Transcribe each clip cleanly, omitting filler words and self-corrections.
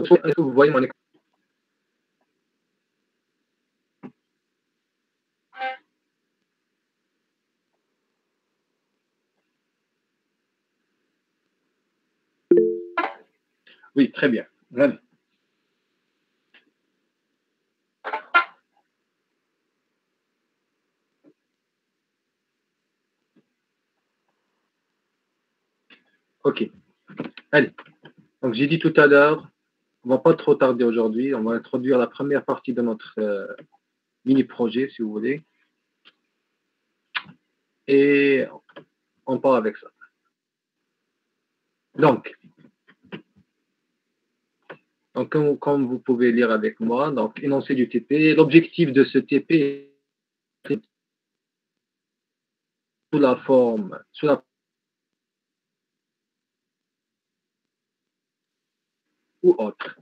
Est-ce que vous voyez mon écran? Oui, très bien. Allez. OK. Allez. Donc, j'ai dit tout à l'heure, on ne va pas trop tarder aujourd'hui. On va introduire la première partie de notre mini-projet, si vous voulez. Et on part avec ça. Donc comme vous pouvez lire avec moi, donc énoncé du TP. L'objectif de ce TP est sous la forme, sous la ou autre.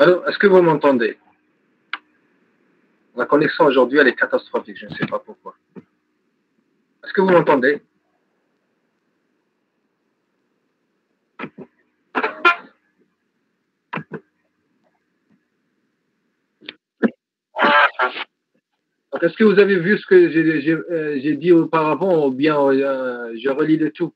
Alors, est-ce que vous m'entendez? La connexion aujourd'hui, elle est catastrophique. Je ne sais pas pourquoi. Est-ce que vous m'entendez? Est-ce que vous avez vu ce que j'ai dit auparavant ou bien je relis le tout?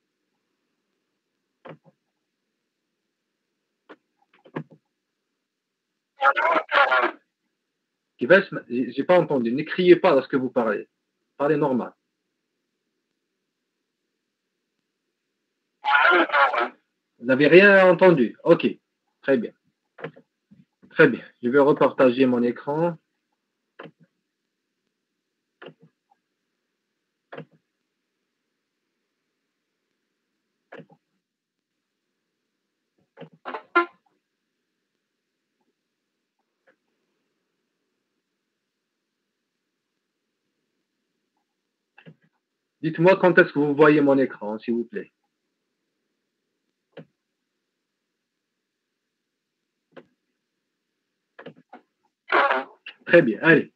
J'ai pas entendu. Ne criez pas lorsque vous parlez. Parlez normal. Vous n'avez rien entendu. Ok. Très bien. Très bien. Je vais repartager mon écran. Dites-moi quand est-ce que vous voyez mon écran, s'il vous plaît. Très bien. Allez.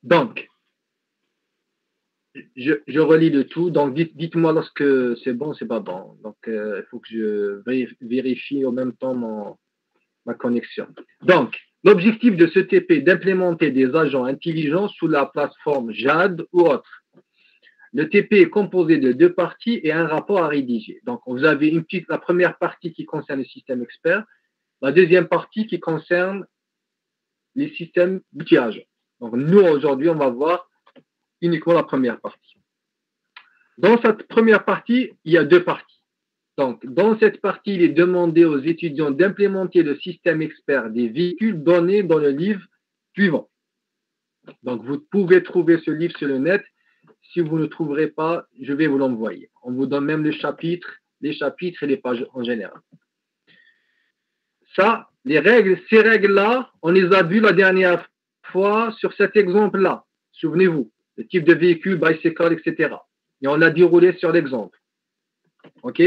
Donc, je relis le tout. Donc, dites-moi lorsque c'est bon, c'est pas bon. Donc, il faut que je vérifie en même temps ma connexion. Donc, l'objectif de ce TP est d'implémenter des agents intelligents sous la plateforme JAD ou autre. Le TP est composé de 2 parties et un rapport à rédiger. Donc, vous avez la première partie qui concerne le système expert, la deuxième partie qui concerne les systèmes d'outillage. Donc, nous, aujourd'hui, on va voir uniquement la première partie. Dans cette première partie, il y a 2 parties. Donc, dans cette partie, il est demandé aux étudiants d'implémenter le système expert des véhicules donnés dans le livre suivant. Donc, vous pouvez trouver ce livre sur le net. Si vous ne trouverez pas, je vais vous l'envoyer. On vous donne même les chapitres et les pages en général. Ça, ces règles-là, on les a vues la dernière fois sur cet exemple-là. Souvenez-vous, le type de véhicule, bicycle, etc. Et on a déroulé sur l'exemple. OK?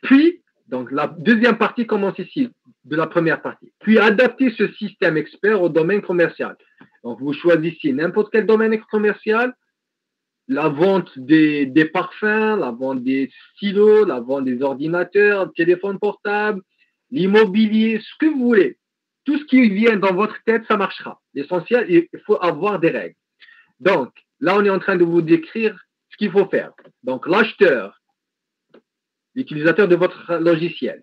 Puis, donc la deuxième partie commence ici, de la première partie. Puis, adapter ce système expert au domaine commercial. Donc, vous choisissez n'importe quel domaine commercial, la vente des parfums, la vente des stylos, la vente des ordinateurs, téléphones portables, l'immobilier, ce que vous voulez. Tout ce qui vient dans votre tête, ça marchera. L'essentiel, il faut avoir des règles. Donc, là, on est en train de vous décrire ce qu'il faut faire. Donc, l'acheteur, l'utilisateur de votre logiciel,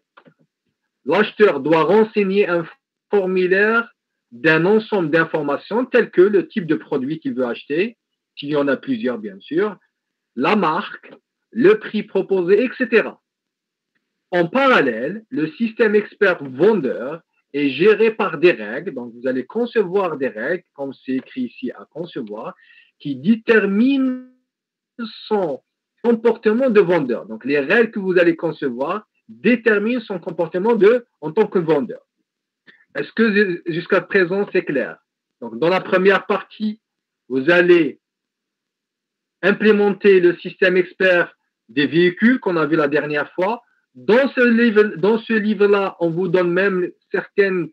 l'acheteur doit renseigner un formulaire d'un ensemble d'informations telles que le type de produit qu'il veut acheter, s'il y en a plusieurs, bien sûr, la marque, le prix proposé, etc. En parallèle, le système expert vendeur est géré par des règles. Donc, vous allez concevoir des règles, comme c'est écrit ici à concevoir, qui déterminent son comportement de vendeur. Donc, les règles que vous allez concevoir déterminent son comportement en tant que vendeur. Est-ce que jusqu'à présent, c'est clair? Donc, dans la première partie, vous allez implémenter le système expert des véhicules qu'on a vu la dernière fois. Dans ce livre-là, on vous donne même certaines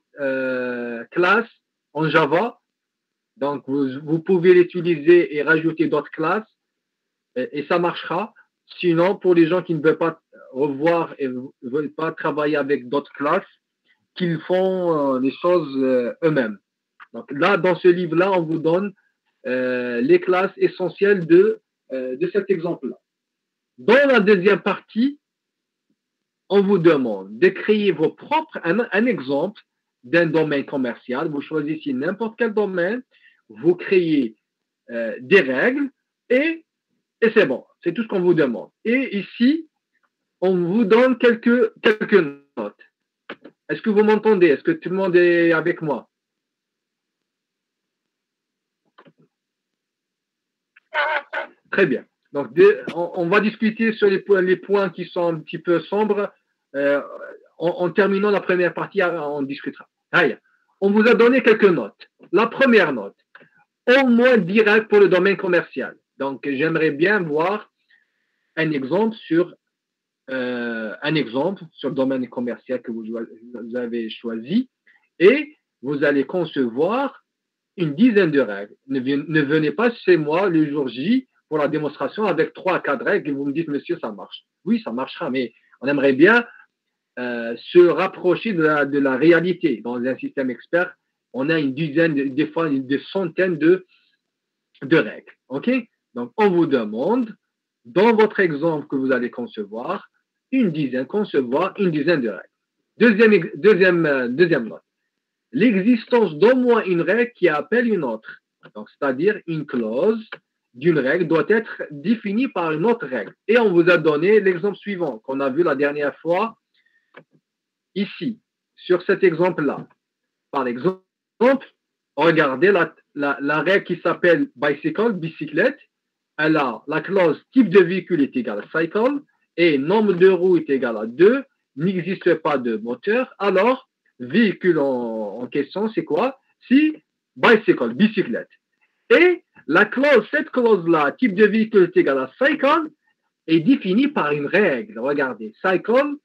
classes en Java. Donc, vous pouvez l'utiliser et rajouter d'autres classes et ça marchera. Sinon, pour les gens qui ne veulent pas revoir et ne veulent pas travailler avec d'autres classes, qu'ils font les choses eux-mêmes. Donc là, dans ce livre-là, on vous donne les classes essentielles de cet exemple-là. Dans la deuxième partie, on vous demande de créer un exemple d'un domaine commercial. Vous choisissez n'importe quel domaine, vous créez des règles et c'est bon. C'est tout ce qu'on vous demande. Et ici, on vous donne quelques notes. Est-ce que vous m'entendez? Est-ce que tout le monde est avec moi? Très bien. Donc, on va discuter sur les points qui sont un petit peu sombres. En terminant la première partie, on discutera. Allez, on vous a donné quelques notes. La première note, au moins 10 règles pour le domaine commercial. Donc, j'aimerais bien voir un exemple sur un exemple sur le domaine commercial que vous avez choisi et vous allez concevoir une dizaine de règles. Ne venez pas chez moi le jour J pour la démonstration avec 3 à 4 règles et vous me dites, monsieur, ça marche. Oui, ça marchera, mais on aimerait bien se rapprocher de la réalité. Dans un système expert, on a une dizaine, des fois des centaines de règles. OK? Donc, on vous demande, dans votre exemple que vous allez concevoir, concevoir une dizaine de règles. Deuxième note. L'existence d'au moins une règle qui appelle une autre. Donc, c'est-à-dire une clause d'une règle doit être définie par une autre règle. Et on vous a donné l'exemple suivant qu'on a vu la dernière fois ici, sur cet exemple-là. Par exemple, regardez la règle qui s'appelle bicycle, bicyclette. Elle a la clause type de véhicule est égal à cycle et nombre de roues est égal à 2. N'existe pas de moteur. Alors, véhicule en question, c'est quoi? C'est bicycle, bicyclette. Et cette clause-là, type de véhicule est égal à cycle, est définie par une règle. Regardez, cycle,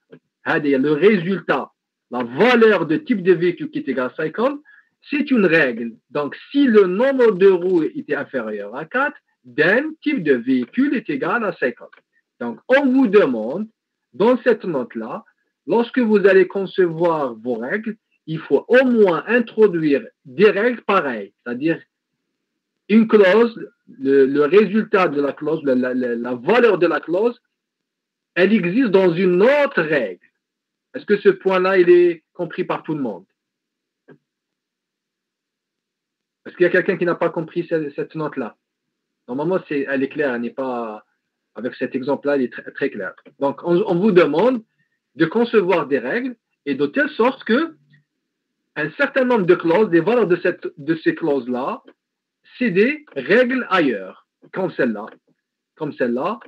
le résultat, la valeur de type de véhicule qui est égal à cycle, c'est une règle. Donc, si le nombre de roues était inférieur à 4, then type de véhicule est égal à cycle. Donc, on vous demande, dans cette note-là, lorsque vous allez concevoir vos règles, il faut au moins introduire des règles pareilles, c'est-à-dire une clause, le résultat de la clause, la valeur de la clause, elle existe dans une autre règle. Est-ce que ce point-là, il est compris par tout le monde? Est-ce qu'il y a quelqu'un qui n'a pas compris cette note-là? Normalement, elle est claire, elle n'est pas, avec cet exemple-là, elle est très, très claire. Donc, on vous demande de concevoir des règles et de telle sorte que un certain nombre de clauses, des valeurs de ces clauses-là, c'est des règles ailleurs, comme celle-là. Comme celle-là.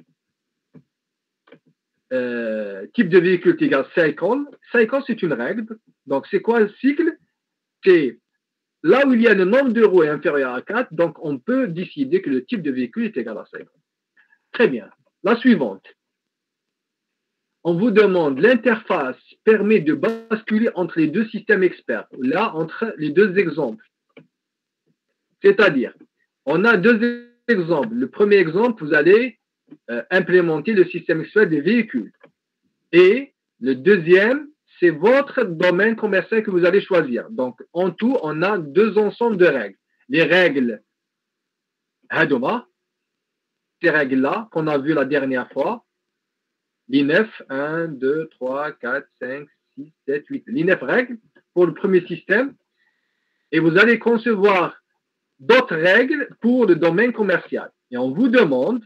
Type de véhicule égale cycle. Cycle, c'est une règle. Donc, c'est quoi un cycle? C'est là où il y a le nombre de roues est inférieur à 4, donc on peut décider que le type de véhicule est égal à cycle. Très bien. La suivante. On vous demande, l'interface permet de basculer entre les deux systèmes experts. Là, entre les deux exemples. C'est-à-dire, on a deux exemples. Le premier exemple, vous allez implémenter le système expert des véhicules. Et le deuxième, c'est votre domaine commercial que vous allez choisir. Donc, en tout, on a deux ensembles de règles. Les règles Hadoma, ces règles-là qu'on a vues la dernière fois, l'INEF, 1, 2, 3, 4, 5, 6, 7, 8. L'INEF règles pour le premier système. Et vous allez concevoir d'autres règles pour le domaine commercial. Et on vous demande,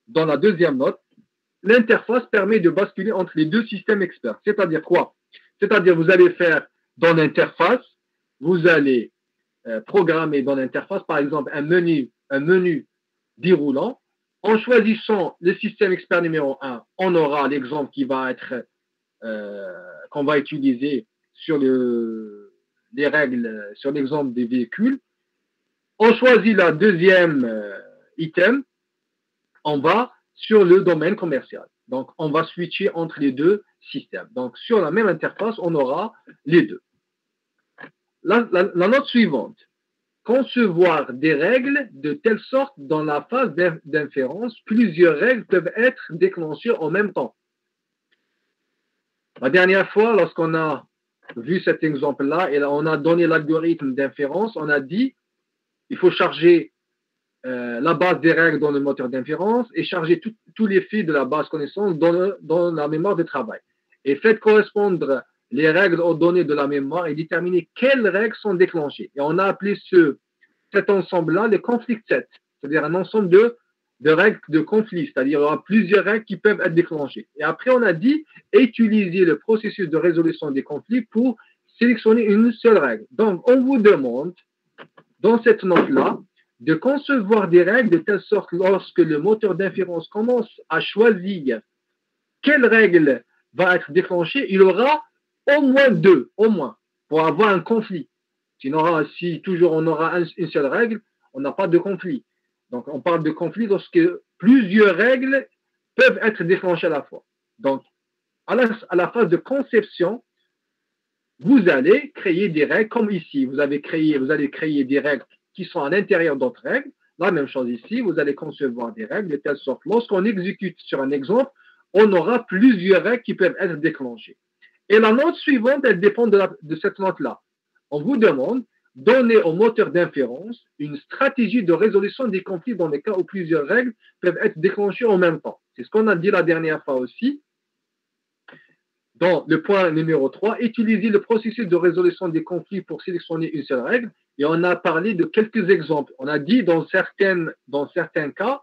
dans la deuxième note, l'interface permet de basculer entre les deux systèmes experts. C'est-à-dire quoi? C'est-à-dire vous allez faire dans l'interface, vous allez programmer dans l'interface, par exemple, un menu déroulant. En choisissant le système expert numéro 1, on aura l'exemple qui va être qu'on va utiliser sur les règles, sur l'exemple des véhicules. On choisit la deuxième item, on va sur le domaine commercial. Donc, on va switcher entre les deux systèmes. Donc, sur la même interface, on aura les deux. La note suivante. Concevoir des règles de telle sorte, dans la phase d'inférence, plusieurs règles peuvent être déclenchées en même temps. La dernière fois, lorsqu'on a vu cet exemple-là, et on a donné l'algorithme d'inférence, on a dit il faut charger la base des règles dans le moteur d'inférence et charger tous les fils de la base connaissance dans la mémoire de travail. Et faites correspondre les règles aux données de la mémoire et déterminer quelles règles sont déclenchées. Et on a appelé cet ensemble-là le conflict set, c'est-à-dire un ensemble de règles de conflit, c'est-à-dire il y aura plusieurs règles qui peuvent être déclenchées. Et après, on a dit utiliser le processus de résolution des conflits pour sélectionner une seule règle. Donc, on vous demande, dans cette note-là, de concevoir des règles de telle sorte lorsque le moteur d'inférence commence à choisir quelle règle va être déclenchée, il aura au moins deux, au moins, pour avoir un conflit. Sinon, si toujours on aura une seule règle, on n'a pas de conflit. Donc, on parle de conflit lorsque plusieurs règles peuvent être déclenchées à la fois. Donc, À la phase de conception, vous allez créer des règles comme ici. Vous allez créer des règles qui sont à l'intérieur d'autres règles. La même chose ici, vous allez concevoir des règles de telle sorte, lorsqu'on exécute sur un exemple, on aura plusieurs règles qui peuvent être déclenchées. Et la note suivante, elle dépend de cette note-là. On vous demande donner au moteur d'inférence une stratégie de résolution des conflits dans les cas où plusieurs règles peuvent être déclenchées en même temps. C'est ce qu'on a dit la dernière fois aussi. Dans le point numéro 3, utiliser le processus de résolution des conflits pour sélectionner une seule règle. Et on a parlé de quelques exemples. On a dit dans certains cas,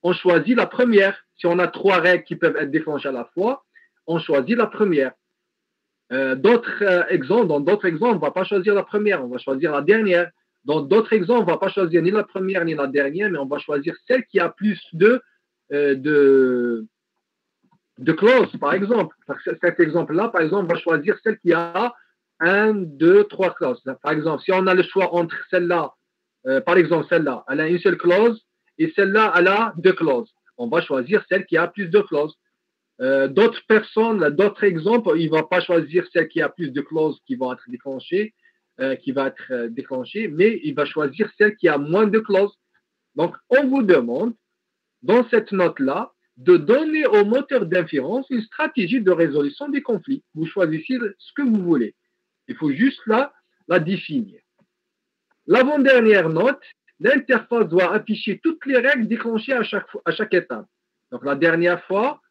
on choisit la première. Si on a 3 règles qui peuvent être déclenchées à la fois, on choisit la première. Dans d'autres exemples, on ne va pas choisir la première, on va choisir la dernière. Dans d'autres exemples, on ne va pas choisir ni la première ni la dernière, mais on va choisir celle qui a plus de clauses, par exemple. Cet exemple-là, par exemple, on va choisir celle qui a 1, 2, 3 clauses. Par exemple, si on a le choix entre celle-là, par exemple, celle-là, elle a une seule clause, et celle-là, elle a 2 clauses. On va choisir celle qui a plus de clauses. D'autres personnes, d'autres exemples, il ne va pas choisir celle qui a plus de clauses qui vont être déclenchées, mais il va choisir celle qui a moins de clauses. Donc, on vous demande, dans cette note-là, de donner au moteur d'inférence une stratégie de résolution des conflits. Vous choisissez ce que vous voulez. Il faut juste la définir. L'avant-dernière note, l'interface doit afficher toutes les règles déclenchées à chaque étape. Donc, la dernière fois,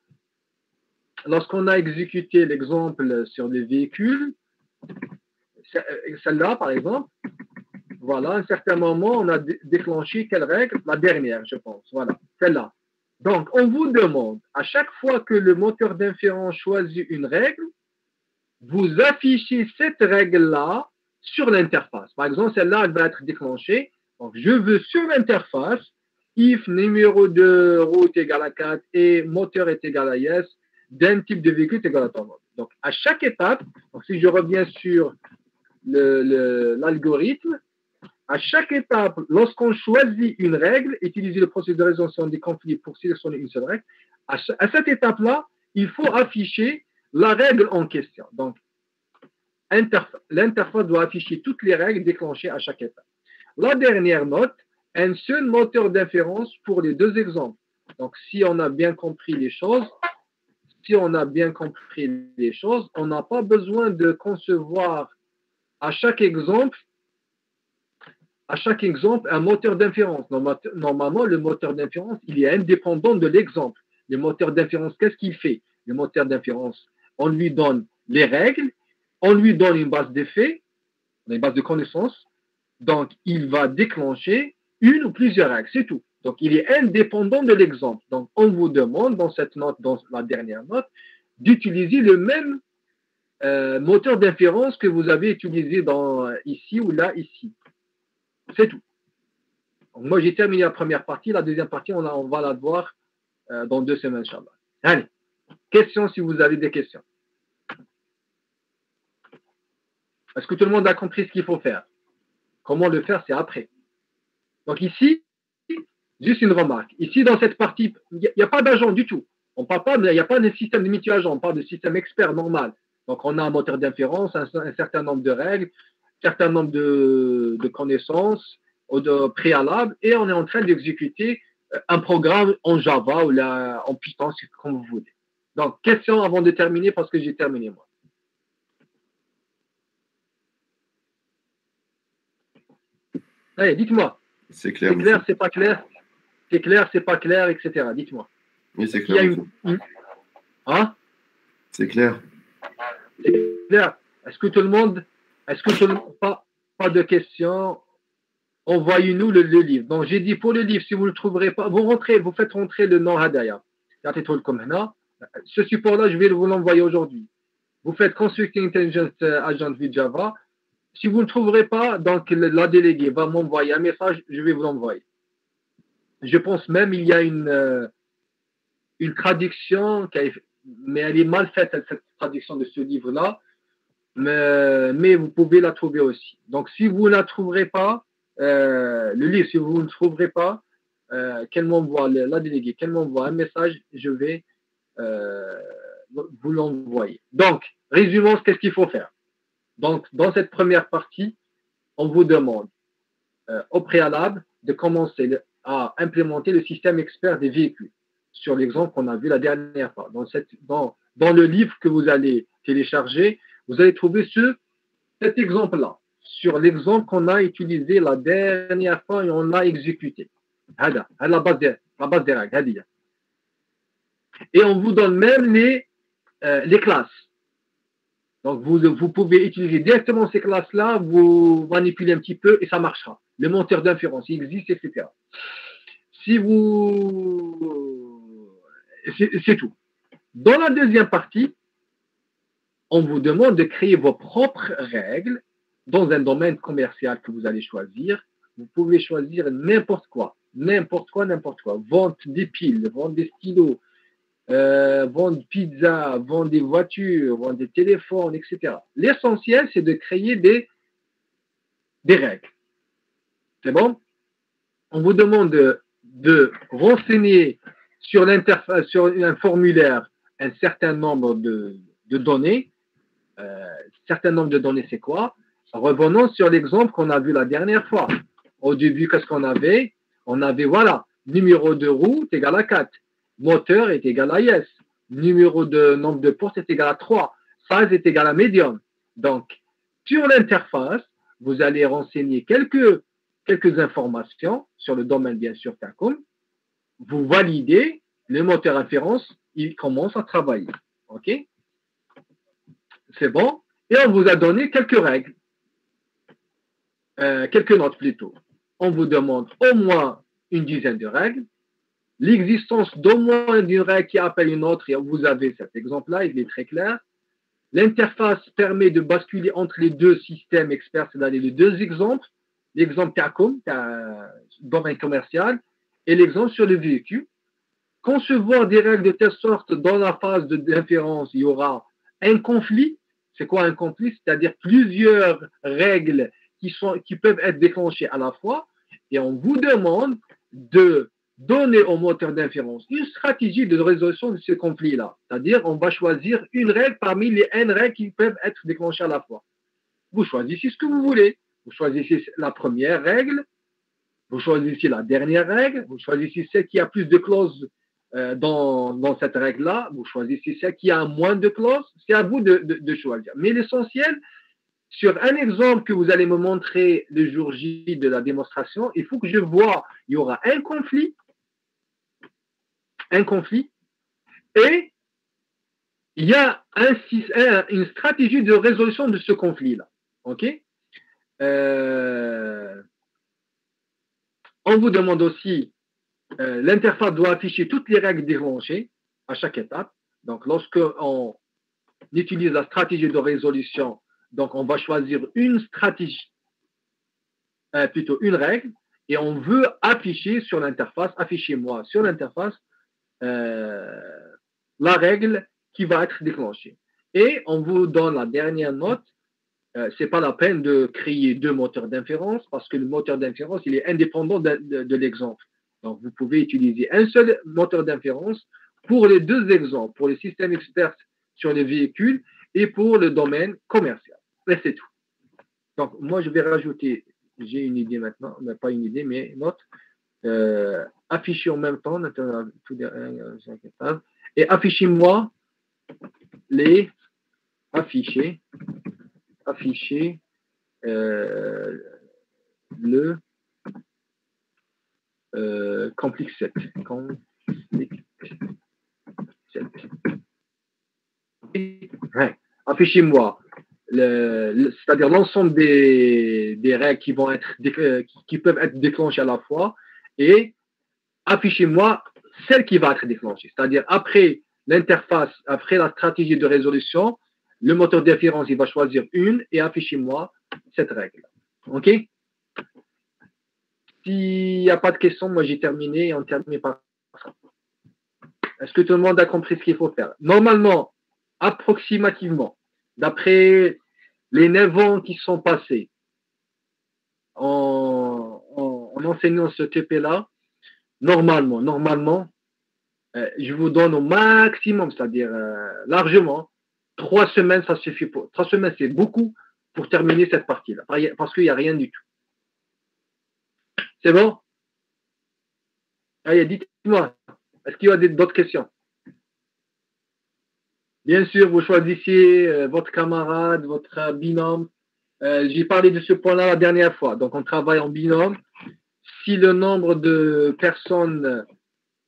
lorsqu'on a exécuté l'exemple sur les véhicules, celle-là, par exemple, voilà, à un certain moment, on a déclenché quelle règle? La dernière, je pense. Voilà, celle-là. Donc, on vous demande, à chaque fois que le moteur d'inférence choisit une règle, vous affichez cette règle-là sur l'interface. Par exemple, celle-là, elle va être déclenchée. Donc, je veux sur l'interface, if numéro de route égale à 4 et moteur est égal à yes, d'un type de véhicule est égal à ton mode. Donc, à chaque étape, donc si je reviens sur l'algorithme, à chaque étape, lorsqu'on choisit une règle, utiliser le processus de résolution des conflits pour sélectionner une seule règle, à cette étape-là, il faut afficher la règle en question. Donc, l'interface doit afficher toutes les règles déclenchées à chaque étape. La dernière note, un seul moteur d'inférence pour les 2 exemples. Donc, si on a bien compris les choses, on n'a pas besoin de concevoir à chaque exemple un moteur d'inférence. Normalement, le moteur d'inférence, il est indépendant de l'exemple. Le moteur d'inférence, qu'est-ce qu'il fait? Le moteur d'inférence, on lui donne les règles, on lui donne une base d'effets, une base de connaissances, donc il va déclencher une ou plusieurs règles, c'est tout. Donc il est indépendant de l'exemple. Donc on vous demande dans cette note, dans la dernière note, d'utiliser le même moteur d'inférence que vous avez utilisé ici ou là, ici. C'est tout. Donc, moi, j'ai terminé la première partie. La deuxième partie, on va la voir dans 2 semaines, Inch'Allah. Allez, questions si vous avez des questions. Est-ce que tout le monde a compris ce qu'il faut faire? Comment le faire, c'est après. Donc ici, juste une remarque. Ici, dans cette partie, il n'y a pas d'agent du tout. On parle pas, il n'y a pas de système de multi-agent. On parle de système expert normal. Donc, on a un moteur d'inférence, un certain nombre de règles, un certain nombre de connaissances de préalables, et on est en train d'exécuter un programme en Java ou en Python, comme vous voulez. Donc, question avant de terminer, parce que j'ai terminé, moi. Allez, dites-moi. C'est clair. C'est clair, c'est pas clair. C'est clair, c'est pas clair, etc. Dites-moi. Oui, c'est clair. Hein? C'est clair. C'est clair. Est-ce que tout le monde, pas de questions? Envoyez-nous le livre. Donc, j'ai dit pour le livre, si vous ne le trouverez pas, vous faites rentrer le nom Hadaya. Ce support-là, je vais vous l'envoyer aujourd'hui. Vous faites Constructing Intelligence Agent with Java. Si vous ne trouverez pas, donc la déléguée va m'envoyer un message, je vais vous l'envoyer. Je pense même il y a une traduction, mais elle est mal faite, cette traduction de ce livre-là. Mais vous pouvez la trouver aussi. Donc, si vous ne la trouverez pas, le livre, si vous ne trouverez pas, qu'elle m'envoie, la déléguée, qu'elle m'envoie un message, je vais vous l'envoyez. Donc, résumons qu'est-ce qu'il faut faire. Donc, dans cette première partie, on vous demande au préalable de commencer à implémenter le système expert des véhicules sur l'exemple qu'on a vu la dernière fois. Dans le livre que vous allez télécharger, vous allez trouver cet exemple-là, sur l'exemple qu'on a utilisé la dernière fois et on l'a exécuté. La base des règles. Et on vous donne même les classes. Donc, vous pouvez utiliser directement ces classes-là, vous manipulez un petit peu et ça marchera. Le moteur d'inférence, il existe, etc. C'est tout. Dans la deuxième partie, on vous demande de créer vos propres règles dans un domaine commercial que vous allez choisir. Vous pouvez choisir n'importe quoi. Vente des piles, vente des stylos, vendre pizza, vendre des voitures, vendre des téléphones, etc. L'essentiel, c'est de créer des règles. C'est bon? On vous demande de renseigner sur l'interface, sur un formulaire, un certain nombre de données. Certain nombre de données, c'est quoi? Revenons sur l'exemple qu'on a vu la dernière fois. Au début, qu'est-ce qu'on avait? On avait, voilà, numéro de roue est égal à 4. Moteur est égal à yes. Numéro de nombre de portes est égal à 3. Size est égal à medium. Donc, sur l'interface, vous allez renseigner quelques informations sur le domaine, bien sûr, TACOM. Vous validez, le moteur inférence, il commence à travailler. OK? C'est bon? Et on vous a donné quelques règles. Quelques notes plutôt. On vous demande au moins une dizaine de règles. L'existence d'au moins une règle qui appelle une autre, et vous avez cet exemple-là, il est très clair. L'interface permet de basculer entre les deux systèmes experts, c'est-à-dire les deux exemples. L'exemple TACOM, domaine commercial, et l'exemple sur le véhicule. Concevoir des règles de telle sorte, dans la phase d'inférence, il y aura un conflit. C'est quoi un conflit? C'est-à-dire plusieurs règles qui peuvent être déclenchées à la fois. Et on vous demande de donner au moteur d'inférence une stratégie de résolution de ce conflit-là. C'est-à-dire, on va choisir une règle parmi les N règles qui peuvent être déclenchées à la fois. Vous choisissez ce que vous voulez. Vous choisissez la première règle, vous choisissez la dernière règle, vous choisissez celle qui a plus de clauses dans cette règle-là, vous choisissez celle qui a moins de clauses, c'est à vous de choisir. Mais l'essentiel, sur un exemple que vous allez me montrer le jour J de la démonstration, il faut que je vois, il y aura un conflit, et il y a une stratégie de résolution de ce conflit-là. OK? On vous demande aussi, l'interface doit afficher toutes les règles déclenchées à chaque étape. Donc, lorsque on utilise la stratégie de résolution, donc on va choisir une stratégie, plutôt une règle, et on veut afficher sur l'interface, affichez-moi sur l'interface la règle qui va être déclenchée. Et on vous donne la dernière note. C'est pas la peine de créer deux moteurs d'inférence parce que le moteur d'inférence, il est indépendant de l'exemple. Donc, vous pouvez utiliser un seul moteur d'inférence pour les deux exemples, pour le système expert sur les véhicules et pour le domaine commercial. Et c'est tout. Donc, moi, je vais rajouter, j'ai une idée maintenant, mais pas une idée, mais note, afficher en même temps, et affichez-moi les afficher le complexe set. Ouais. Affichez-moi c'est-à-dire l'ensemble des règles qui peuvent être déclenchées à la fois et affichez-moi celle qui va être déclenchée. C'est-à-dire après l'interface, après la stratégie de résolution, le moteur d'inférence, il va choisir une et affichez-moi cette règle. OK? S'il n'y a pas de questions, moi j'ai terminé et on termine par ça. Est-ce que tout le monde a compris ce qu'il faut faire? Normalement, approximativement, d'après les 9 ans qui sont passés en enseignant ce TP-là, normalement, Je vous donne au maximum, c'est-à-dire largement, 3 semaines, ça suffit. 3 semaines, c'est beaucoup pour terminer cette partie-là, parce qu'il n'y a rien du tout. C'est bon? Allez, dites-moi, est-ce qu'il y a d'autres questions? Bien sûr, vous choisissez votre camarade, votre binôme. J'ai parlé de ce point-là la dernière fois. Donc, on travaille en binôme. Si le nombre de personnes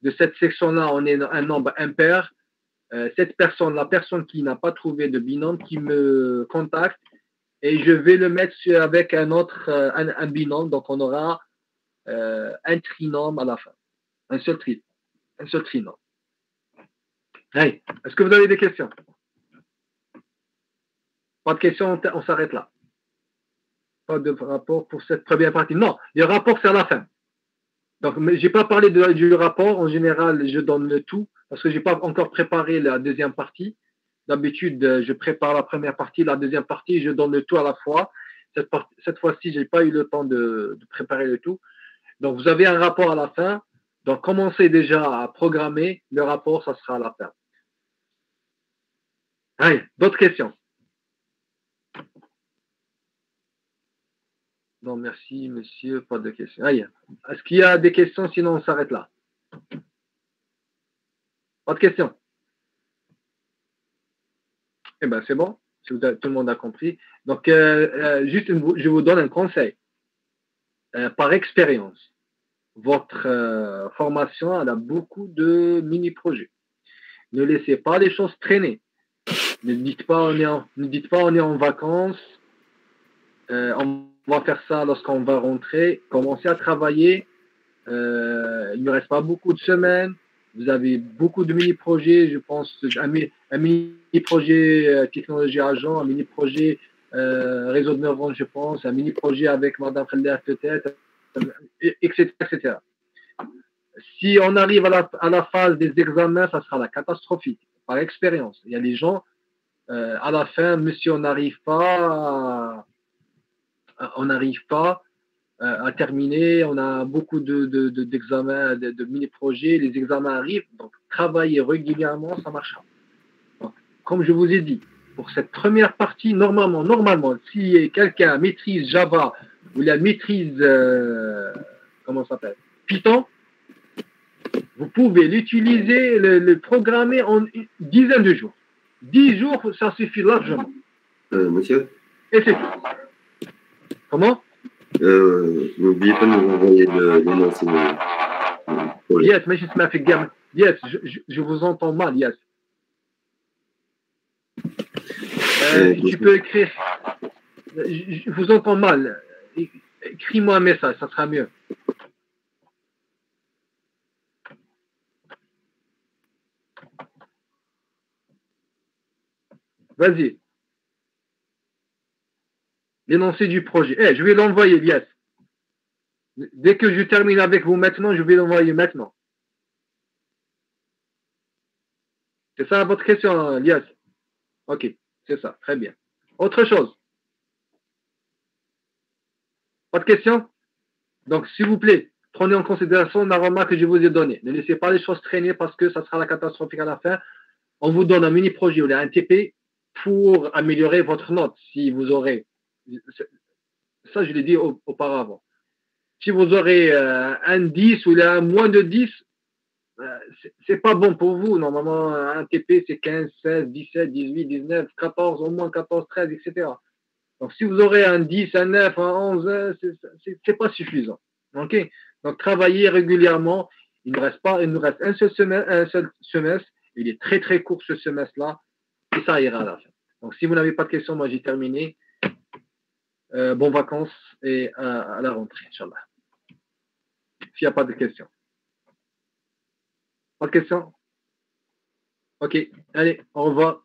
de cette section-là, on est un nombre impair, cette personne, la personne qui n'a pas trouvé de binôme, qui me contacte et je vais le mettre avec un autre, un binôme. Donc, on aura un trinôme à la fin. Un seul trinôme. Hey, est-ce que vous avez des questions? Pas de questions, on s'arrête là. Pas de rapport pour cette première partie. Non, le rapport, c'est à la fin. Donc, je n'ai pas parlé du rapport. En général, je donne le tout parce que je n'ai pas encore préparé la deuxième partie. D'habitude, je prépare la première partie, la deuxième partie, je donne le tout à la fois. Cette fois-ci, je n'ai pas eu le temps de préparer le tout. Donc, vous avez un rapport à la fin. Donc, commencez déjà à programmer. Le rapport, ça sera à la fin. Allez, d'autres questions? Non, merci, monsieur. Pas de questions. Allez, est-ce qu'il y a des questions? Sinon, on s'arrête là. Pas de questions? Eh bien, c'est bon. Tout le monde a compris. Donc, juste, je vous donne un conseil. Par expérience, votre formation, elle a beaucoup de mini-projets. Ne laissez pas les choses traîner. Ne dites pas on est en vacances. On va faire ça lorsqu'on va rentrer. Commencez à travailler. Il ne reste pas beaucoup de semaines. Vous avez beaucoup de mini-projets. Je pense un mini-projet technologie agent, un mini-projet réseau de neurones, je pense, un mini-projet avec Madame Khalder peut-être, etc., etc. Si on arrive à la phase des examens, ça sera la catastrophique, par expérience. Il y a des gens, à la fin, monsieur, on n'arrive pas à terminer, on a beaucoup d'examens, de mini-projets, les examens arrivent, donc travailler régulièrement, ça marchera. Donc, comme je vous ai dit, pour cette première partie, normalement, si quelqu'un maîtrise Java ou la maîtrise, comment ça s'appelle, Python, vous pouvez l'utiliser, le programmer en une dizaine de jours. 10 jours, ça suffit largement. Monsieur? Et c'est tout. Comment? N'oubliez pas de nous envoyer les renseignements. Yes, mais yes, je vous entends mal, yes. Si tu peux écrire, je vous entends mal. Écris-moi un message, ça sera mieux. Vas-y. L'énoncé du projet. Je vais l'envoyer, yes. Dès que je termine avec vous maintenant, je vais l'envoyer maintenant. C'est ça votre question, Lias? Ok, c'est ça, très bien. Autre chose? Pas de questions? Donc, s'il vous plaît, prenez en considération la remarque que je vous ai donnée. Ne laissez pas les choses traîner parce que ça sera la catastrophe à la fin. On vous donne un mini-projet ou un TP pour améliorer votre note. Si vous aurez, ça je l'ai dit auparavant, si vous aurez un 10 ou un moins de 10, c'est pas bon pour vous. Normalement, un TP, c'est 15, 16, 17, 18, 19, 14, au moins 14, 13, etc. Donc, si vous aurez un 10, un 9, un 11, c'est pas suffisant. OK? Donc, travaillez régulièrement. Il nous reste un seul semestre. Il est très, très court ce semestre-là. Et ça ira à la fin. Donc, si vous n'avez pas de questions, moi, j'ai terminé. Bonnes vacances et à la rentrée, Inch'Allah. S'il n'y a pas de questions. Pas de questions? Ok, allez, au revoir.